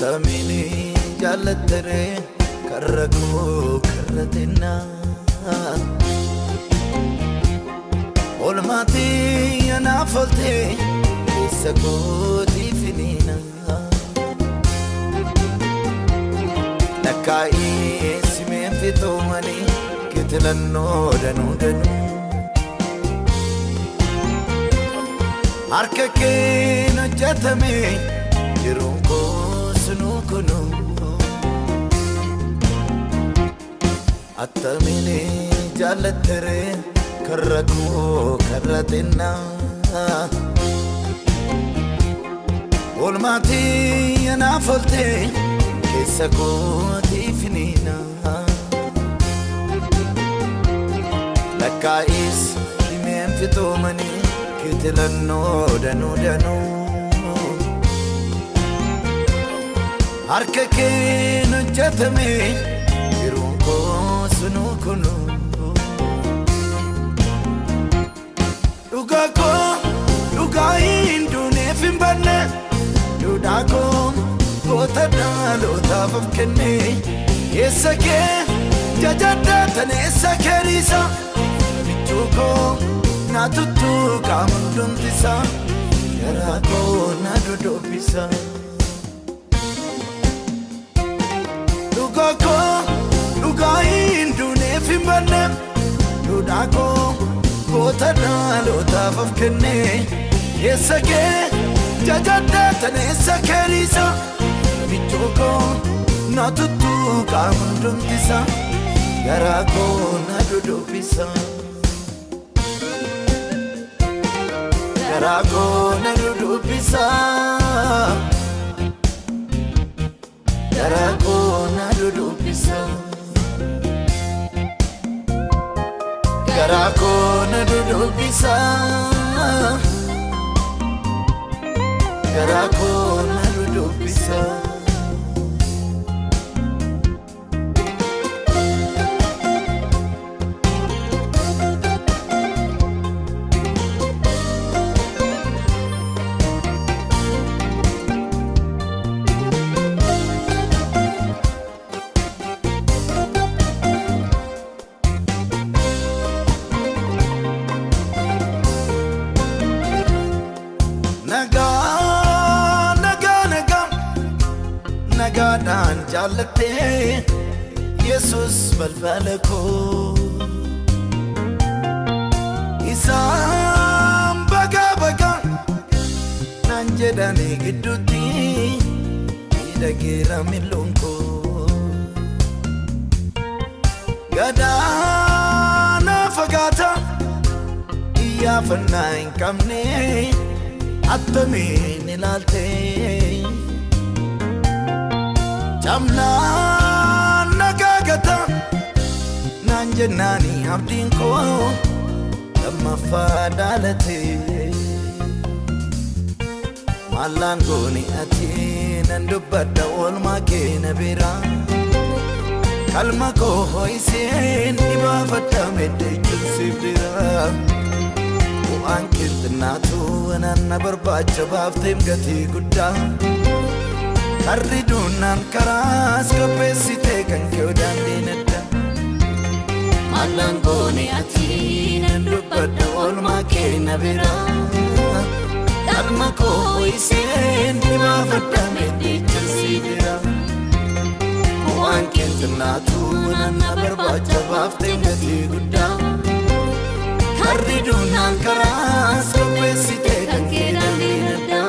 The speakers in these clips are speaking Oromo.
Atamini jalatare karrago karratina Olmati anafolte isagoti finina Nakai simen fitomani kitlanno danu Arkake no jatame jirunko sunukunu Atamini jalatare karrago karratina Olmati anafolte isagoti finina Lakais simen fitomani kitlanno danu Arkake no jatame jirunko sunukunu Luga indune fimbanne Ludako Gota dalo tafaf kenne Yesake Jajada tane sakerisa Bichuko Natutu kamundundisa Yarako nadudopisa Luga indune fimbanne Ludako Gota dalo tafaf kenne Yesake Jajada tane sakerisa Bichuko Natutu kamundundisa Yarako nadudopisa Yarako nadudopisa Yarako nadudopisa Yarako nadudopisa Yarako nadudopisa Nagadan jalate Jesus balbalako Isam baga nanjedani giduti idagira milonko Gadana fagata iya fanain kamne atami nilalte Jamna nagagata nanjenani abdinko Lama fadalate Malangoni ati nandubada olmake nabira Kalmako hoisen ibafata mede julsibdira Uankirtinatu ananna barbacha baftem gati gudda Arridunan karas kapesite kan kyodan dinada Malangoni ati nandubada olmake nabira Kalmako hoisen ibafata mede julsibdira Uankirtinatu ananna barbacha baftem gati gudda Arridunan karas kapesite kan kyodan dinada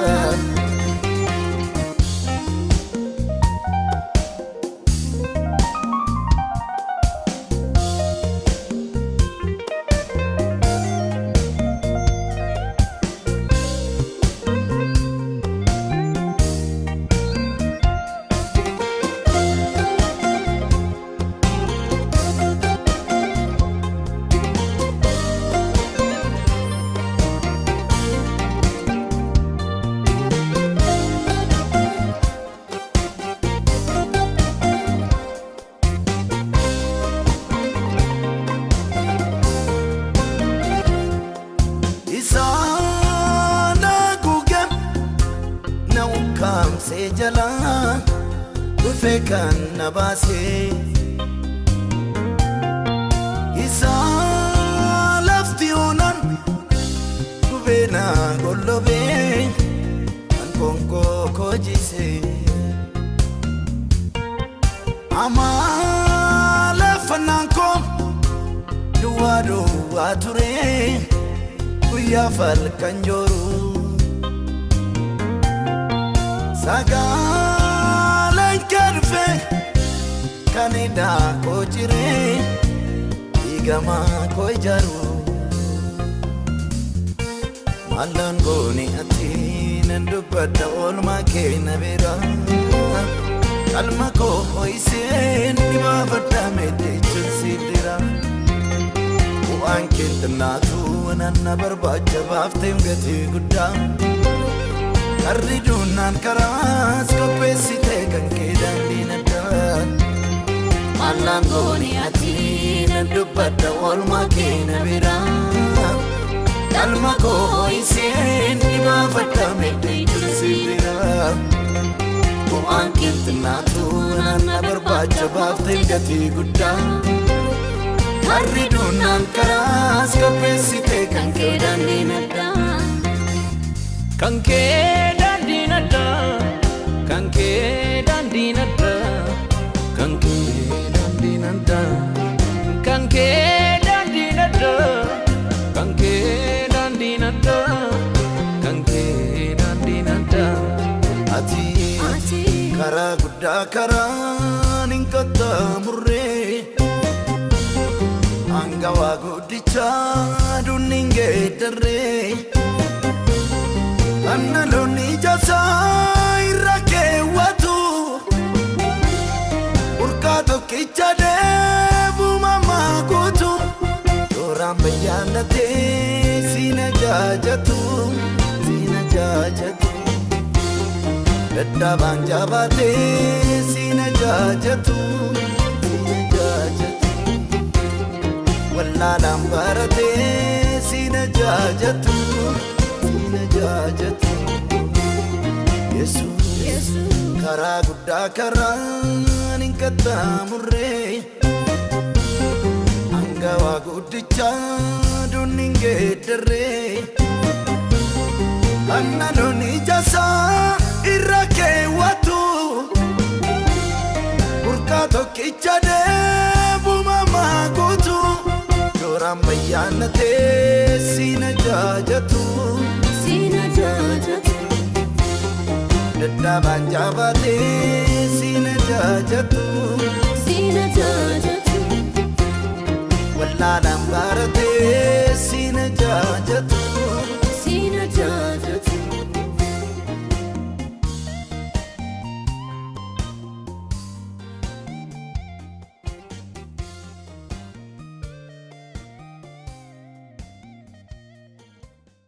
Kam se jala dhufe kan na baase isa lafti onan dhufeena gollobee kan konko kojise amala fananko duwa ture guyyaa falkanjooru sagaleen kedfe kanida kojire igama kojaru malan goni ati nandubada olma keena bera kalma ko hoisen dibafada mede chulsidira uankin tanatu nanna barbaja baftem gati gudda karridunan karas kopesite kanke dandinada malan goni ati nandubada olma keena bera kalma ko hoisen dibafada mede chulsidira uankin tanatu nanna barbaja baftem gati gudda karridunan karas kopesite kanke dandinada kanke dandinada kanke dandinada kanke dandinada kanke dandinada kanke dandinada kanke dandinada ati kara gudda kara ninkata murre angawa gudicha duninge terre annaloni jasa irake watu urkato kichade bu mama kutu doram bayanate sina jajatu dadda banjabate sina jajatu walla lambarate sina jajatu yesus kara gudda kara ninkata murre angawa gudicha duninge derre annaloni jasa irake watu urkato kichade bu mama kutu doram bayanate sina jajatu dadda banjabate sina jajatu walla lambarate sina jajatu